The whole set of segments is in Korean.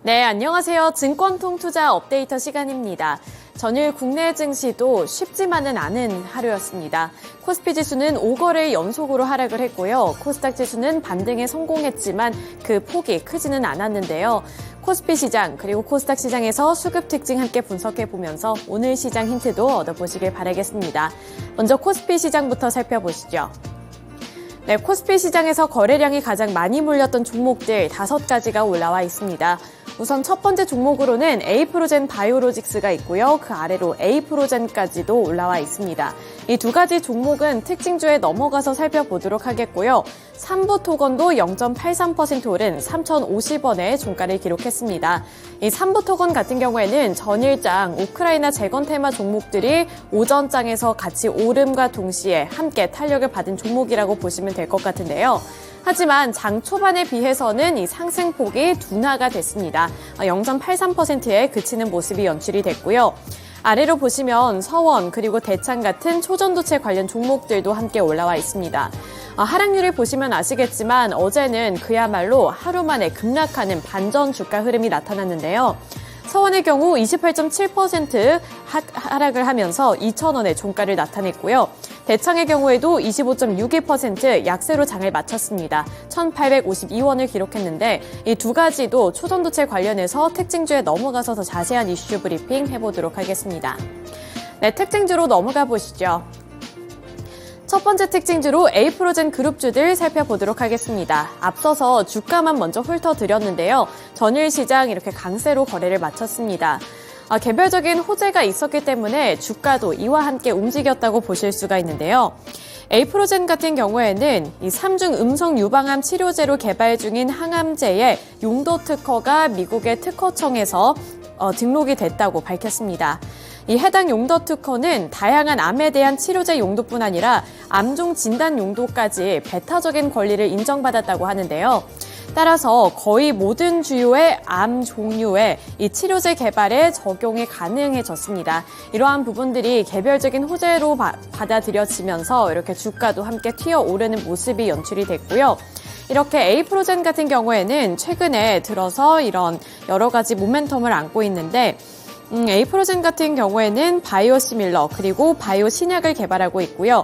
네, 안녕하세요. 증권통투자 업데이터 시간입니다. 전일 국내 증시도 쉽지만은 않은 하루였습니다. 코스피 지수는 5거래일 연속으로 하락을 했고요. 코스닥 지수는 반등에 성공했지만 그 폭이 크지는 않았는데요. 코스피 시장 그리고 코스닥 시장에서 수급 특징 함께 분석해보면서 오늘 시장 힌트도 얻어보시길 바라겠습니다. 먼저 코스피 시장부터 살펴보시죠. 네, 코스피 시장에서 거래량이 가장 많이 몰렸던 종목들 5가지가 올라와 있습니다. 우선 첫 번째 종목으로는 에이프로젠 바이오로직스가 있고요. 그 아래로 에이프로젠까지도 올라와 있습니다. 이 두 가지 종목은 특징주에 넘어가서 살펴보도록 하겠고요. 삼부토건도 0.83% 오른 3,050원의 종가를 기록했습니다. 이 삼부토건 같은 경우에는 전일장 우크라이나 재건 테마 종목들이 오전장에서 같이 오름과 동시에 함께 탄력을 받은 종목이라고 보시면 될 것 같은데요. 하지만 장 초반에 비해서는 이 상승폭이 둔화가 됐습니다. 0.83%에 그치는 모습이 연출이 됐고요. 아래로 보시면 서원 그리고 대창 같은 초전도체 관련 종목들도 함께 올라와 있습니다. 하락률을 보시면 아시겠지만 어제는 그야말로 하루 만에 급락하는 반전 주가 흐름이 나타났는데요. 서원의 경우 28.7% 하락을 하면서 2,000원의 종가를 나타냈고요. 대창의 경우에도 25.61% 약세로 장을 마쳤습니다. 1,852원을 기록했는데 이 두 가지도 초전도체 관련해서 특징주에 넘어가서 더 자세한 이슈 브리핑 해보도록 하겠습니다. 네, 특징주로 넘어가 보시죠. 첫 번째 특징주로 에이프로젠 그룹주들 살펴보도록 하겠습니다. 앞서서 주가만 먼저 훑어드렸는데요. 전일 시장 이렇게 강세로 거래를 마쳤습니다. 개별적인 호재가 있었기 때문에 주가도 이와 함께 움직였다고 보실 수가 있는데요. 에이프로젠 같은 경우에는 이 3중 음성 유방암 치료제로 개발 중인 항암제의 용도 특허가 미국의 특허청에서 등록이 됐다고 밝혔습니다. 이 해당 용도 특허는 다양한 암에 대한 치료제 용도뿐 아니라 암종 진단 용도까지 배타적인 권리를 인정받았다고 하는데요. 따라서 거의 모든 주요의 암 종류의 이 치료제 개발에 적용이 가능해졌습니다. 이러한 부분들이 개별적인 호재로 받아들여지면서 이렇게 주가도 함께 튀어오르는 모습이 연출이 됐고요. 이렇게 에이프로젠 같은 경우에는 최근에 들어서 이런 여러 가지 모멘텀을 안고 있는데 에이프로젠 같은 경우에는 바이오시밀러 그리고 바이오 신약을 개발하고 있고요.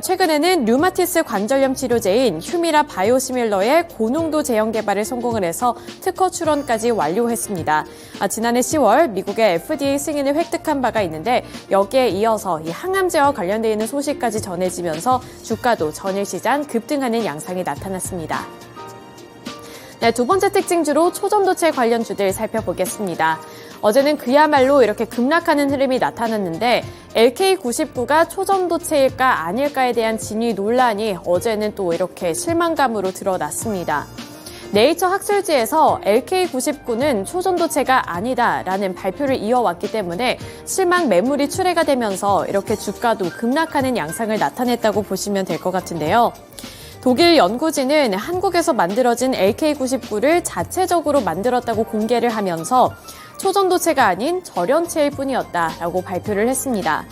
최근에는 류마티스 관절염 치료제인 휴미라 바이오시밀러의 고농도 제형 개발을 성공을 해서 특허 출원까지 완료했습니다. 지난해 10월 미국의 FDA 승인을 획득한 바가 있는데 여기에 이어서 이 항암제와 관련되어 있는 소식까지 전해지면서 주가도 전일 시장 급등하는 양상이 나타났습니다. 네, 두 번째 특징주로 초전도체 관련 주들 살펴보겠습니다. 어제는 그야말로 이렇게 급락하는 흐름이 나타났는데 LK99가 초전도체일까 아닐까에 대한 진위 논란이 어제는 또 이렇게 실망감으로 드러났습니다. 네이처 학술지에서 LK99는 초전도체가 아니다라는 발표를 이어왔기 때문에 실망 매물이 출회가 되면서 이렇게 주가도 급락하는 양상을 나타냈다고 보시면 될 것 같은데요. 독일 연구진은 한국에서 만들어진 LK99를 자체적으로 만들었다고 공개를 하면서 초전도체가 아닌 절연체일 뿐이었다라고 발표를 했습니다.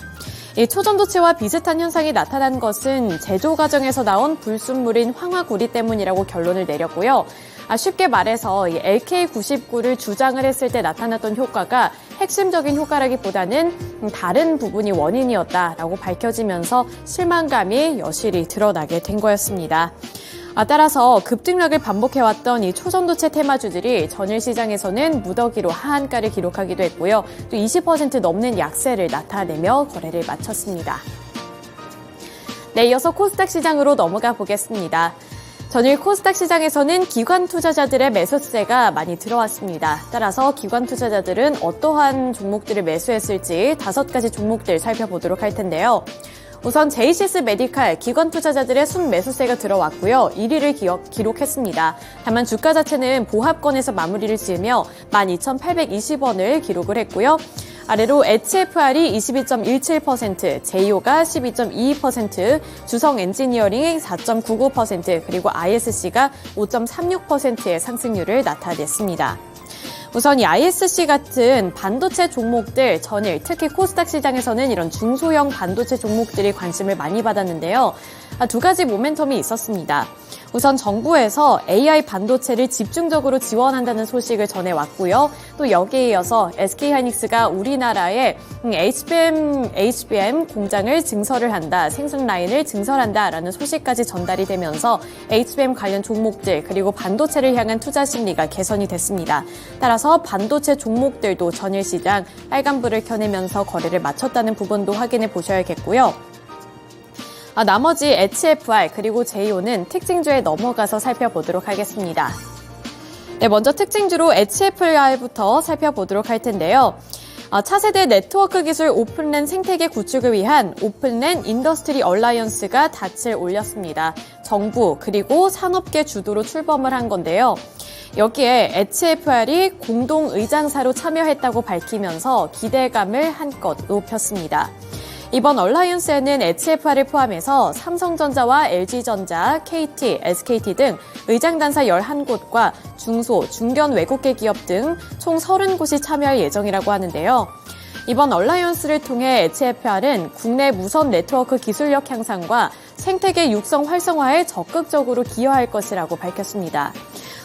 이 초전도체와 비슷한 현상이 나타난 것은 제조 과정에서 나온 불순물인 황화구리 때문이라고 결론을 내렸고요. 쉽게 말해서 이 LK99를 주장을 했을 때 나타났던 효과가 핵심적인 효과라기보다는 다른 부분이 원인이었다라고 밝혀지면서 실망감이 여실히 드러나게 된 거였습니다. 따라서 급등락을 반복해왔던 이 초전도체 테마주들이 전일 시장에서는 무더기로 하한가를 기록하기도 했고요. 또 20% 넘는 약세를 나타내며 거래를 마쳤습니다. 네, 이어서 코스닥 시장으로 넘어가 보겠습니다. 전일 코스닥 시장에서는 기관 투자자들의 매수세가 많이 들어왔습니다. 따라서 기관 투자자들은 어떠한 종목들을 매수했을지 5가지 종목들 살펴보도록 할 텐데요. 우선 제이시스 메디칼 기관 투자자들의 순매수세가 들어왔고요. 1위를 기록했습니다. 다만 주가 자체는 보합권에서 마무리를 지으며 12,820원을 기록을 했고요. 아래로 HFR이 22.17%, 제이오가 12.22%, 주성 엔지니어링이 4.99%, 그리고 ISC가 5.36%의 상승률을 나타냈습니다. 우선 이 ISC 같은 반도체 종목들 전일 특히 코스닥 시장에서는 이런 중소형 반도체 종목들이 관심을 많이 받았는데요. 두 가지 모멘텀이 있었습니다. 우선 정부에서 AI 반도체를 집중적으로 지원한다는 소식을 전해왔고요. 또 여기에 이어서 SK하이닉스가 우리나라에 HBM 공장을 증설을 한다, 생산 라인을 증설한다라는 소식까지 전달이 되면서 HBM 관련 종목들 그리고 반도체를 향한 투자 심리가 개선이 됐습니다. 따라서 반도체 종목들도 전일 시장 빨간불을 켜내면서 거래를 마쳤다는 부분도 확인해 보셔야겠고요. 나머지 HFR 그리고 제이오는 특징주에 넘어가서 살펴보도록 하겠습니다. 네, 먼저 특징주로 HFR부터 살펴보도록 할 텐데요. 차세대 네트워크 기술 오픈랜 생태계 구축을 위한 오픈랜 인더스트리 얼라이언스가 닻을 올렸습니다. 정부 그리고 산업계 주도로 출범을 한 건데요. 여기에 HFR이 공동 의장사로 참여했다고 밝히면서 기대감을 한껏 높였습니다. 이번 얼라이언스에는 HFR을 포함해서 삼성전자와 LG전자, KT, SKT 등 의장단사 11곳과 중소, 중견 외국계 기업 등 총 30곳이 참여할 예정이라고 하는데요. 이번 얼라이언스를 통해 HFR은 국내 무선 네트워크 기술력 향상과 생태계 육성 활성화에 적극적으로 기여할 것이라고 밝혔습니다.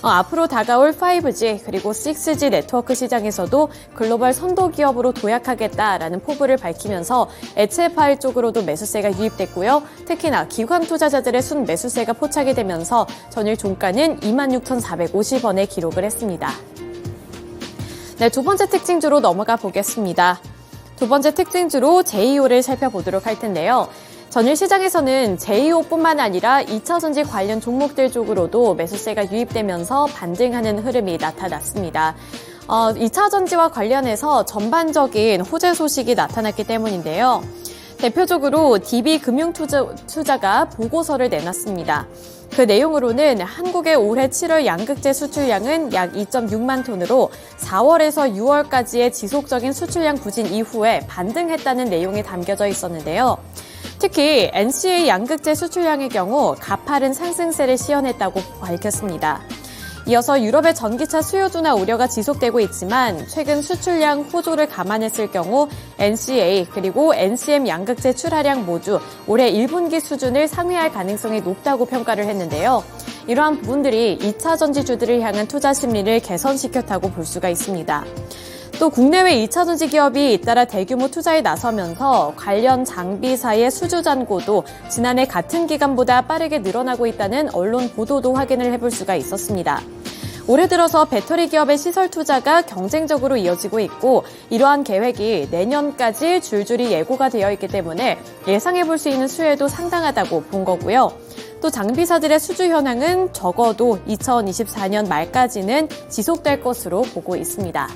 앞으로 다가올 5G 그리고 6G 네트워크 시장에서도 글로벌 선도 기업으로 도약하겠다라는 포부를 밝히면서 HFR 쪽으로도 매수세가 유입됐고요. 특히나 기관 투자자들의 순 매수세가 포착이 되면서 전일 종가는 26,450원에 기록을 했습니다. 네, 두 번째 특징주로 넘어가 보겠습니다. 두 번째 특징주로 제이오를 살펴보도록 할 텐데요. 전일 시장에서는 제이오뿐만 아니라 2차전지 관련 종목들 쪽으로도 매수세가 유입되면서 반등하는 흐름이 나타났습니다. 2차전지와 관련해서 전반적인 호재 소식이 나타났기 때문인데요. 대표적으로 DB금융투자가 보고서를 내놨습니다. 그 내용으로는 한국의 올해 7월 양극재 수출량은 약 2.6만 톤으로 4월에서 6월까지의 지속적인 수출량 부진 이후에 반등했다는 내용이 담겨져 있었는데요. 특히 NCA 양극재 수출량의 경우 가파른 상승세를 시현했다고 밝혔습니다. 이어서 유럽의 전기차 수요 둔화 우려가 지속되고 있지만 최근 수출량 호조를 감안했을 경우 NCA 그리고 NCM 양극재 출하량 모두 올해 1분기 수준을 상회할 가능성이 높다고 평가를 했는데요. 이러한 부분들이 2차 전지주들을 향한 투자 심리를 개선시켰다고 볼 수가 있습니다. 또 국내외 2차전지 기업이 잇따라 대규모 투자에 나서면서 관련 장비사의 수주 잔고도 지난해 같은 기간보다 빠르게 늘어나고 있다는 언론 보도도 확인을 해볼 수가 있었습니다. 올해 들어서 배터리 기업의 시설 투자가 경쟁적으로 이어지고 있고 이러한 계획이 내년까지 줄줄이 예고가 되어 있기 때문에 예상해볼 수 있는 수혜도 상당하다고 본 거고요. 또 장비사들의 수주 현황은 적어도 2024년 말까지는 지속될 것으로 보고 있습니다.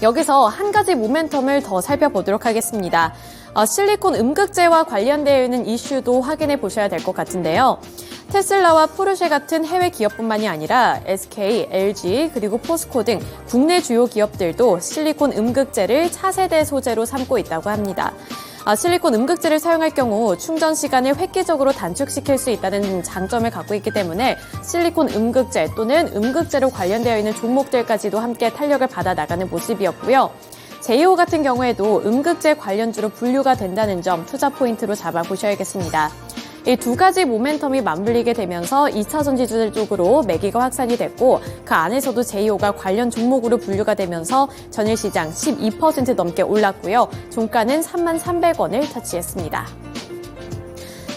여기서 한 가지 모멘텀을 더 살펴보도록 하겠습니다. 실리콘 음극재와 관련되어 있는 이슈도 확인해 보셔야 될 것 같은데요. 테슬라와 포르쉐 같은 해외 기업뿐만이 아니라 SK, LG, 그리고 포스코 등 국내 주요 기업들도 실리콘 음극재를 차세대 소재로 삼고 있다고 합니다. 실리콘 음극재를 사용할 경우 충전 시간을 획기적으로 단축시킬 수 있다는 장점을 갖고 있기 때문에 실리콘 음극재 또는 음극재로 관련되어 있는 종목들까지도 함께 탄력을 받아 나가는 모습이었고요. 제이오 같은 경우에도 음극재 관련주로 분류가 된다는 점 투자 포인트로 잡아보셔야겠습니다. 이 두 가지 모멘텀이 맞물리게 되면서 2차 전지주들 쪽으로 매기가 확산이 됐고 그 안에서도 제이오가 관련 종목으로 분류가 되면서 전일 시장 12% 넘게 올랐고요. 종가는 33,300원을 터치했습니다.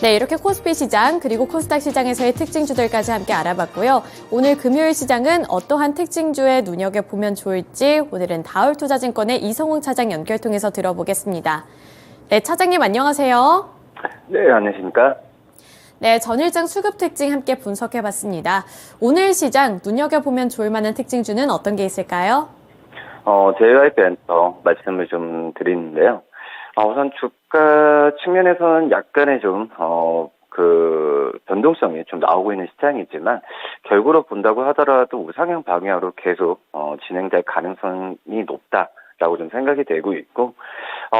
네, 이렇게 코스피 시장 그리고 코스닥 시장에서의 특징주들까지 함께 알아봤고요. 오늘 금요일 시장은 어떠한 특징주에 눈여겨보면 좋을지 오늘은 다울투자증권의 이성웅 차장 연결 통해서 들어보겠습니다. 네, 차장님 안녕하세요. 네, 안녕하십니까? 네, 전일장 수급 특징 함께 분석해봤습니다. 오늘 시장 눈여겨보면 좋을 만한 특징주는 어떤 게 있을까요? JYP에서 말씀을 좀 드리는데요. 우선 주가 측면에서는 약간의 변동성이 좀 나오고 있는 시장이지만, 결과로 본다고 하더라도 우상향 방향으로 계속, 진행될 가능성이 높다라고 좀 생각이 되고 있고,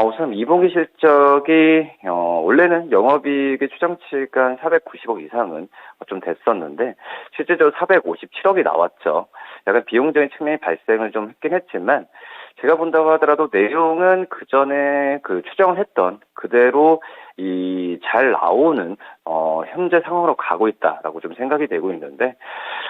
우선 2분기 실적이, 원래는 영업이익의 추정치가 한 490억 이상은 좀 됐었는데, 실제적으로 457억이 나왔죠. 약간 비용적인 측면이 발생을 좀 했긴 했지만, 제가 본다고 하더라도 내용은 그 전에 추정을 했던 그대로 잘 나오는, 현재 상황으로 가고 있다라고 좀 생각이 되고 있는데,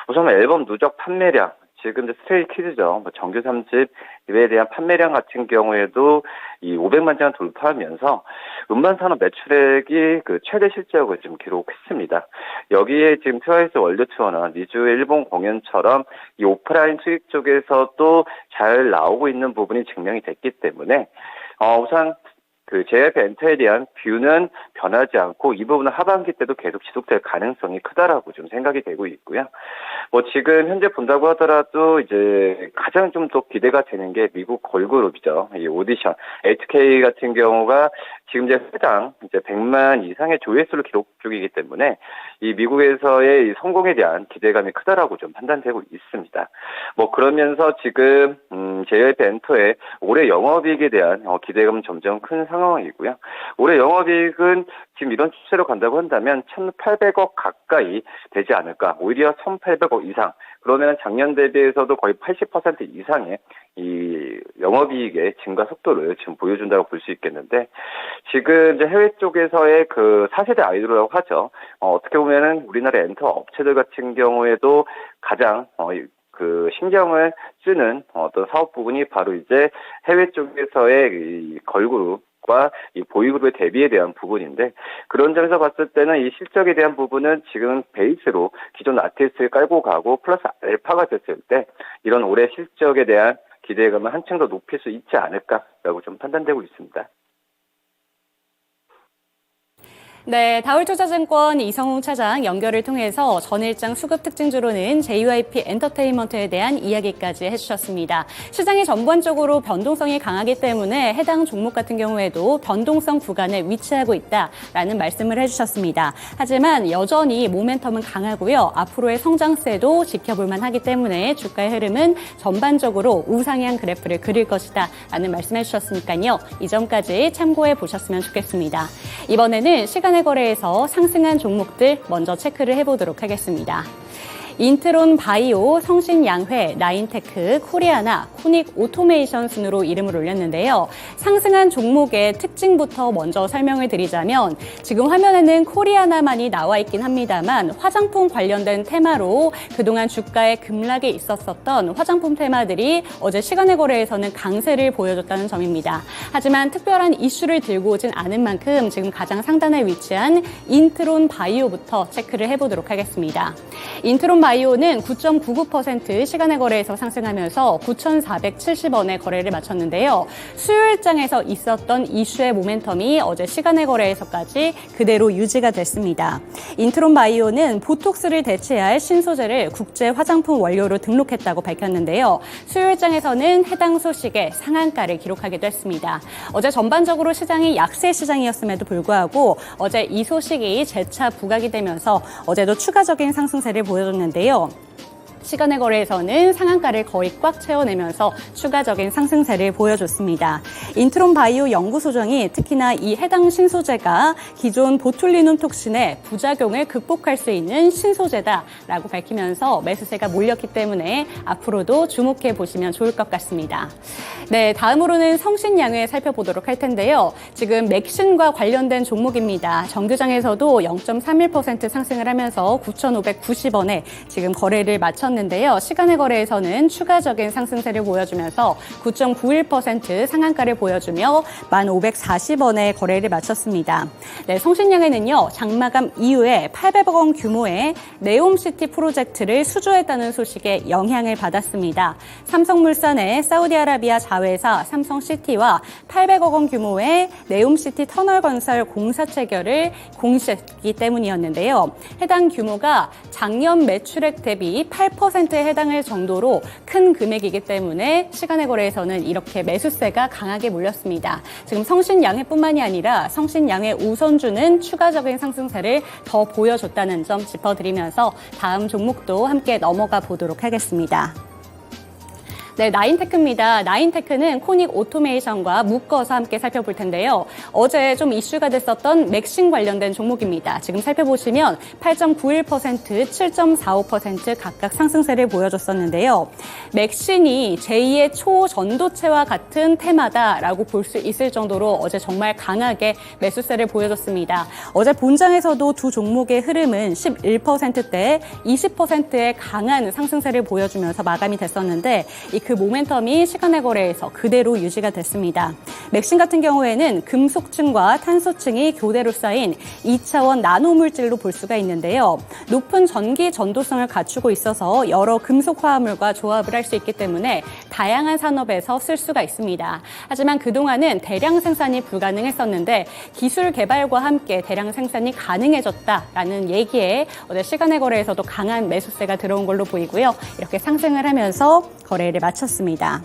우선 앨범 누적 판매량, 지금 이제 스트레이키즈죠. 정규 3집에 대한 판매량 같은 경우에도 이 500만 장을 돌파하면서 음반 산업 매출액이 그 최대 실적을 지금 기록했습니다. 여기에 지금 트와이스 월드 투어나 미주의 일본 공연처럼 이 오프라인 수익 쪽에서도 잘 나오고 있는 부분이 증명이 됐기 때문에 우선 그 JYP 엔터에 대한 뷰는 변하지 않고 이 부분은 하반기 때도 계속 지속될 가능성이 크다라고 좀 생각이 되고 있고요. 지금 현재 본다고 하더라도 이제 가장 좀 더 기대가 되는 게 미국 걸그룹이죠. 이 오디션 8K 같은 경우가 지금 이제 회당 이제 100만 이상의 조회수를 기록 중이기 때문에 이 미국에서의 이 성공에 대한 기대감이 크다라고 좀 판단되고 있습니다. 그러면서 지금 JYP 엔터의 올해 영업이익에 대한 기대감은 점점 큰 상황이고요. 올해 영업이익은 지금 이런 추세로 간다고 한다면 1,800억 가까이 되지 않을까. 오히려 1,800억 이상. 그러면 작년 대비해서도 거의 80% 이상의 이 영업이익의 증가 속도를 지금 보여준다고 볼 수 있겠는데, 지금 이제 해외 쪽에서의 그 4세대 아이돌이라고 하죠. 어떻게 보면은 우리나라 엔터 업체들 같은 경우에도 가장 그 신경을 쓰는 어떤 사업 부분이 바로 이제 해외 쪽에서의 이 걸그룹과 이 보이그룹의 데뷔에 대한 부분인데, 그런 점에서 봤을 때는 이 실적에 대한 부분은 지금 베이스로 기존 아티스트를 깔고 가고 플러스 알파가 됐을 때 이런 올해 실적에 대한 기대감을 한층 더 높일 수 있지 않을까라고 좀 판단되고 있습니다. 네, 다울투자증권 이성웅 차장 연결을 통해서 전일장 수급 특징주로는 JYP 엔터테인먼트에 대한 이야기까지 해주셨습니다. 시장이 전반적으로 변동성이 강하기 때문에 해당 종목 같은 경우에도 변동성 구간에 위치하고 있다라는 말씀을 해주셨습니다. 하지만 여전히 모멘텀은 강하고요. 앞으로의 성장세도 지켜볼만 하기 때문에 주가의 흐름은 전반적으로 우상향 그래프를 그릴 것이다 라는 말씀 해주셨으니까요. 이 점까지 참고해 보셨으면 좋겠습니다. 이번에는 시간의 거래에서 상승한 종목들 먼저 체크를 해보도록 하겠습니다. 인트론 바이오, 성신양회, 나인테크, 코리아나, 코닉 오토메이션 순으로 이름을 올렸는데요. 상승한 종목의 특징부터 먼저 설명을 드리자면 지금 화면에는 코리아나만이 나와 있긴 합니다만 화장품 관련된 테마로 그동안 주가에 급락이 있었던 화장품 테마들이 어제 시간의 거래에서는 강세를 보여줬다는 점입니다. 하지만 특별한 이슈를 들고 오진 않은 만큼 지금 가장 상단에 위치한 인트론 바이오부터 체크를 해보도록 하겠습니다. 인트론 바이오는 9.99% 시간의 거래에서 상승하면서 9,470원에 거래를 마쳤는데요. 수요일장에서 있었던 이슈의 모멘텀이 어제 시간의 거래에서까지 그대로 유지가 됐습니다. 인트론 바이오는 보톡스를 대체할 신소재를 국제 화장품 원료로 등록했다고 밝혔는데요. 수요일장에서는 해당 소식에 상한가를 기록하기도 했습니다. 어제 전반적으로 시장이 약세 시장이었음에도 불구하고 어제 이 소식이 재차 부각이 되면서 어제도 추가적인 상승세를 보여줬는데요. 시간의 거래에서는 상한가를 거의 꽉 채워내면서 추가적인 상승세를 보여줬습니다. 인트론 바이오 연구소장이 특히나 이 해당 신소재가 기존 보툴리눔 톡신의 부작용을 극복할 수 있는 신소재다라고 밝히면서 매수세가 몰렸기 때문에 앞으로도 주목해 보시면 좋을 것 같습니다. 네, 다음으로는 성신양회 살펴보도록 할 텐데요. 지금 맥신과 관련된 종목입니다. 정규장에서도 0.31% 상승을 하면서 9,590원에 지금 거래를 마쳤는데요. 시간의 거래에서는 추가적인 상승세를 보여주면서 9.91% 상한가를 보여주며 1,540원에 거래를 마쳤습니다. 네, 성신양에는요, 장마감 이후에 800억 원 규모의 네옴시티 프로젝트를 수주했다는 소식에 영향을 받았습니다. 삼성물산의 사우디아라비아 자회사 삼성시티와 800억 원 규모의 네옴시티 터널 건설 공사 체결을 공시했기 때문이었는데요. 해당 규모가 작년 매출액 대비 8%에 해당할 정도로 큰 금액이기 때문에 시간의 거래에서는 이렇게 매수세가 강하게 몰렸습니다. 지금 성신양회뿐만이 아니라 성신양회 우선주는 추가적인 상승세를 더 보여줬다는 점 짚어드리면서 다음 종목도 함께 넘어가 보도록 하겠습니다. 네, 나인테크입니다. 나인테크는 코닉 오토메이션과 묶어서 함께 살펴볼 텐데요. 어제 좀 이슈가 됐었던 맥신 관련된 종목입니다. 지금 살펴보시면 8.91%, 7.45% 각각 상승세를 보여줬었는데요. 맥신이 제2의 초전도체와 같은 테마다라고 볼 수 있을 정도로 어제 정말 강하게 매수세를 보여줬습니다. 어제 본장에서도 두 종목의 흐름은 11%대 20%의 강한 상승세를 보여주면서 마감이 됐었는데 그 모멘텀이 시간의 거래에서 그대로 유지가 됐습니다. 맥신 같은 경우에는 금속층과 탄소층이 교대로 쌓인 2차원 나노물질로 볼 수가 있는데요. 높은 전기 전도성을 갖추고 있어서 여러 금속 화합물과 조합을 할 수 있기 때문에 다양한 산업에서 쓸 수가 있습니다. 하지만 그동안은 대량 생산이 불가능했었는데 기술 개발과 함께 대량 생산이 가능해졌다라는 얘기에 어제 시간의 거래에서도 강한 매수세가 들어온 걸로 보이고요. 이렇게 상승을 하면서 거래를 마쳤습니다.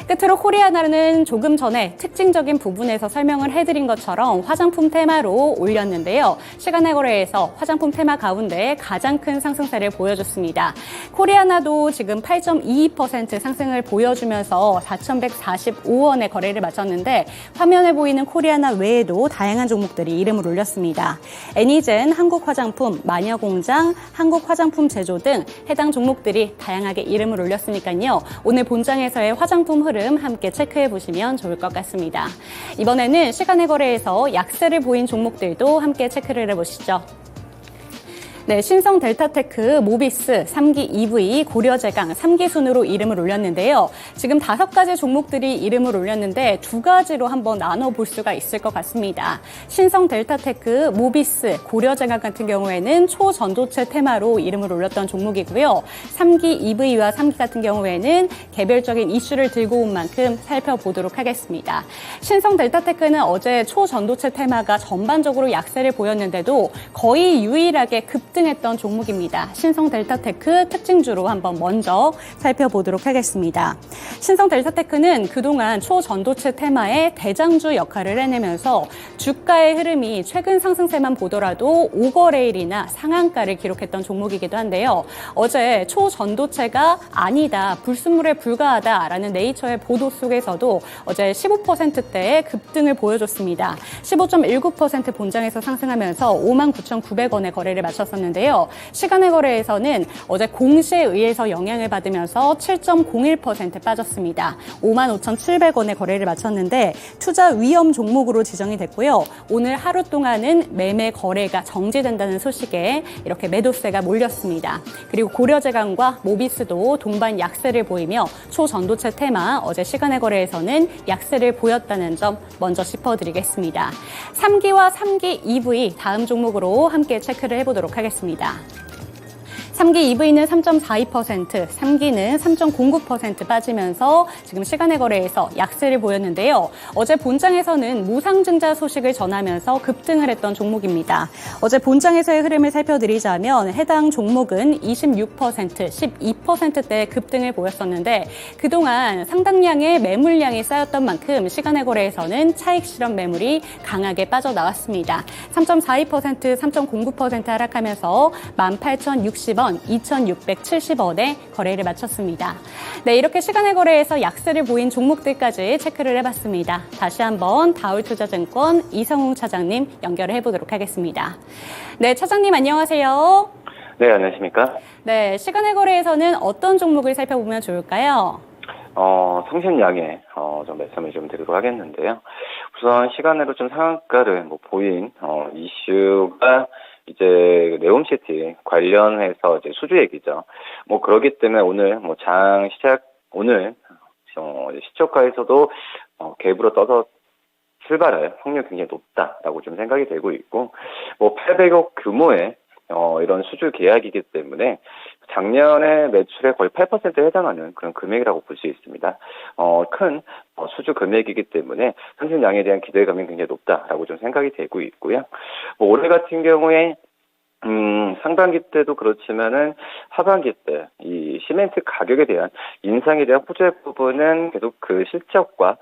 끝으로 코리아나는 조금 전에 특징적인 부분에서 설명을 해드린 것처럼 화장품 테마로 올렸는데요. 시간의 거래에서 화장품 테마 가운데 가장 큰 상승세를 보여줬습니다. 코리아나도 지금 8.22% 상승을 보여주면서 4,145원의 거래를 마쳤는데 화면에 보이는 코리아나 외에도 다양한 종목들이 이름을 올렸습니다. 애니젠, 한국화장품, 마녀공장, 한국화장품제조 등 해당 종목들이 다양하게 이름을 올렸으니까요. 오늘 본장에서의 화장품 흐름 함께 체크해 보시면 좋을 것 같습니다. 이번에는 시간의 거래에서 약세를 보인 종목들도 함께 체크를 해보시죠. 네, 신성 델타테크, 모비스, 3기 EV, 고려제강 3기 순으로 이름을 올렸는데요. 지금 5가지 종목들이 이름을 올렸는데 2가지로 한번 나눠볼 수가 있을 것 같습니다. 신성 델타테크, 모비스, 고려제강 같은 경우에는 초전도체 테마로 이름을 올렸던 종목이고요. 3기 EV와 3기 같은 경우에는 개별적인 이슈를 들고 온 만큼 살펴보도록 하겠습니다. 신성 델타테크는 어제 초전도체 테마가 전반적으로 약세를 보였는데도 거의 유일하게 급등했던 종목입니다. 신성 델타테크 특징주로 한번 먼저 살펴보도록 하겠습니다. 신성 델타테크는 그동안 초전도체 테마의 대장주 역할을 해내면서 주가의 흐름이 최근 상승세만 보더라도 오거레일이나 상한가를 기록했던 종목이기도 한데요. 어제 초전도체가 아니다, 불순물에 불과하다라는 네이처의 보도 속에서도 어제 15%대의 급등을 보여줬습니다. 15.19% 본장에서 상승하면서 59,900원의 거래를 마쳤습니다. 는데요. 시간의 거래에서는 어제 공시에 의해서 영향을 받으면서 7.01% 빠졌습니다. 55,700원의 거래를 마쳤는데 투자 위험 종목으로 지정이 됐고요. 오늘 하루 동안은 매매 거래가 정지된다는 소식에 이렇게 매도세가 몰렸습니다. 그리고 고려제강과 모비스도 동반 약세를 보이며 초전도체 테마 어제 시간의 거래에서는 약세를 보였다는 점 먼저 짚어드리겠습니다. 3기와 3기 EV 다음 종목으로 함께 체크를 해보도록 하겠습니다. 3기 EV는 3.42%, 3기는 3.09% 빠지면서 지금 시간의 거래에서 약세를 보였는데요. 어제 본장에서는 무상증자 소식을 전하면서 급등을 했던 종목입니다. 어제 본장에서의 흐름을 살펴드리자면 해당 종목은 26%, 12%대의 급등을 보였었는데 그동안 상당량의 매물량이 쌓였던 만큼 시간의 거래에서는 차익 실현 매물이 강하게 빠져나왔습니다. 3.42%, 3.09% 하락하면서 18,060원, 2,670원에 거래를 마쳤습니다. 네, 이렇게 시간의 거래에서 약세를 보인 종목들까지 체크를 해봤습니다. 다시 한번 다울투자증권 이성웅 차장님 연결을 해보도록 하겠습니다. 네, 차장님 안녕하세요. 네, 안녕하십니까? 네, 시간의 거래에서는 어떤 종목을 살펴보면 좋을까요? 성심양에 좀 말씀을 좀 드리도록 하겠는데요. 우선 시간으로 좀 상한가를 보인 이슈가 이제 네옴시티 관련해서 이제 수주 얘기죠. 그러기 때문에 오늘 장 시작 오늘 시초가에서도 갭으로 떠서 출발할 확률이 굉장히 높다라고 좀 생각이 되고 있고 800억 규모의 이런 수주 계약이기 때문에 작년에 매출의 거의 8%에 해당하는 그런 금액이라고 볼 수 있습니다. 큰 수주 금액이기 때문에 상승량에 대한 기대감이 굉장히 높다라고 좀 생각이 되고 있고요. 올해 같은 경우에 상반기 때도 그렇지만은 하반기 때 이 시멘트 가격에 대한 인상에 대한 호재 부분은 계속 그 실적과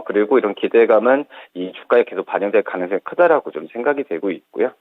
그리고 이런 기대감은 이 주가에 계속 반영될 가능성이 크다라고 좀 생각이 되고 있고요.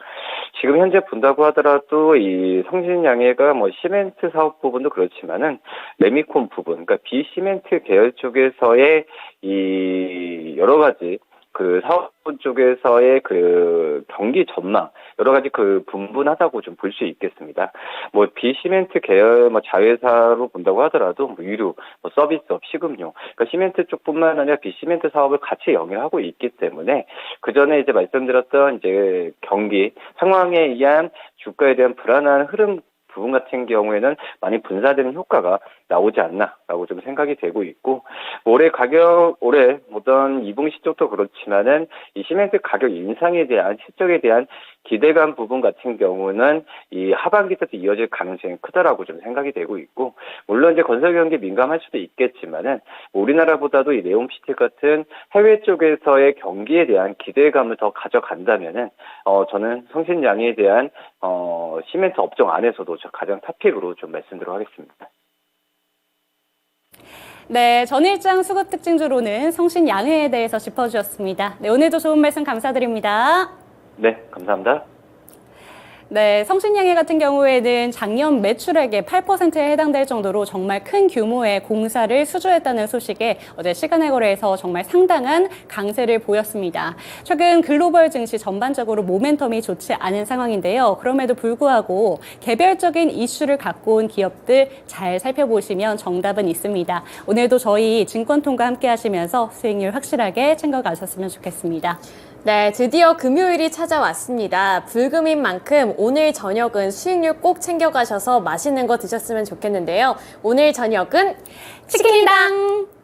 지금 현재 본다고 하더라도 이 성신양해가 뭐 시멘트 사업 부분도 그렇지만은 레미콘 부분, 그러니까 비시멘트 계열 쪽에서의 이 여러 가지 그 사업 쪽에서의 그 경기 전망 여러 가지 그 분분하다고 좀 볼 수 있겠습니다. 뭐 비시멘트 계열 뭐 자회사로 본다고 하더라도 뭐 유류, 뭐 서비스업, 식음료, 그러니까 시멘트 쪽뿐만 아니라 비시멘트 사업을 같이 영위하고 있기 때문에 그 전에 이제 말씀드렸던 이제 경기 상황에 의한 주가에 대한 불안한 흐름 부분 같은 경우에는 많이 분산되는 효과가 나오지 않나라고 좀 생각이 되고 있고, 올해 보던 2분기 쪽도 그렇지만은 이 시멘트 가격 인상에 대한 실적에 대한 기대감 부분 같은 경우는 이 하반기 때도 이어질 가능성이 크다라고 좀 생각이 되고 있고, 물론 이제 건설 경기에 민감할 수도 있겠지만은 우리나라보다도 이 네옴시티 같은 해외 쪽에서의 경기에 대한 기대감을 더 가져간다면은 저는 성신양해에 대한 시멘트 업종 안에서도 가장 탑픽으로 좀 말씀드리도록 하겠습니다. 네, 전일장 수급 특징주로는 성신양해에 대해서 짚어주셨습니다. 네, 오늘도 좋은 말씀 감사드립니다. 네, 감사합니다. 네, 성신양해 같은 경우에는 작년 매출액의 8%에 해당될 정도로 정말 큰 규모의 공사를 수주했다는 소식에 어제 시간의 거래에서 정말 상당한 강세를 보였습니다. 최근 글로벌 증시 전반적으로 모멘텀이 좋지 않은 상황인데요. 그럼에도 불구하고 개별적인 이슈를 갖고 온 기업들 잘 살펴보시면 정답은 있습니다. 오늘도 저희 증권통과 함께 하시면서 수익률 확실하게 챙겨가셨으면 좋겠습니다. 네, 드디어 금요일이 찾아왔습니다. 불금인 만큼 오늘 저녁은 수익률 꼭 챙겨가셔서 맛있는 거 드셨으면 좋겠는데요. 오늘 저녁은 치킨당!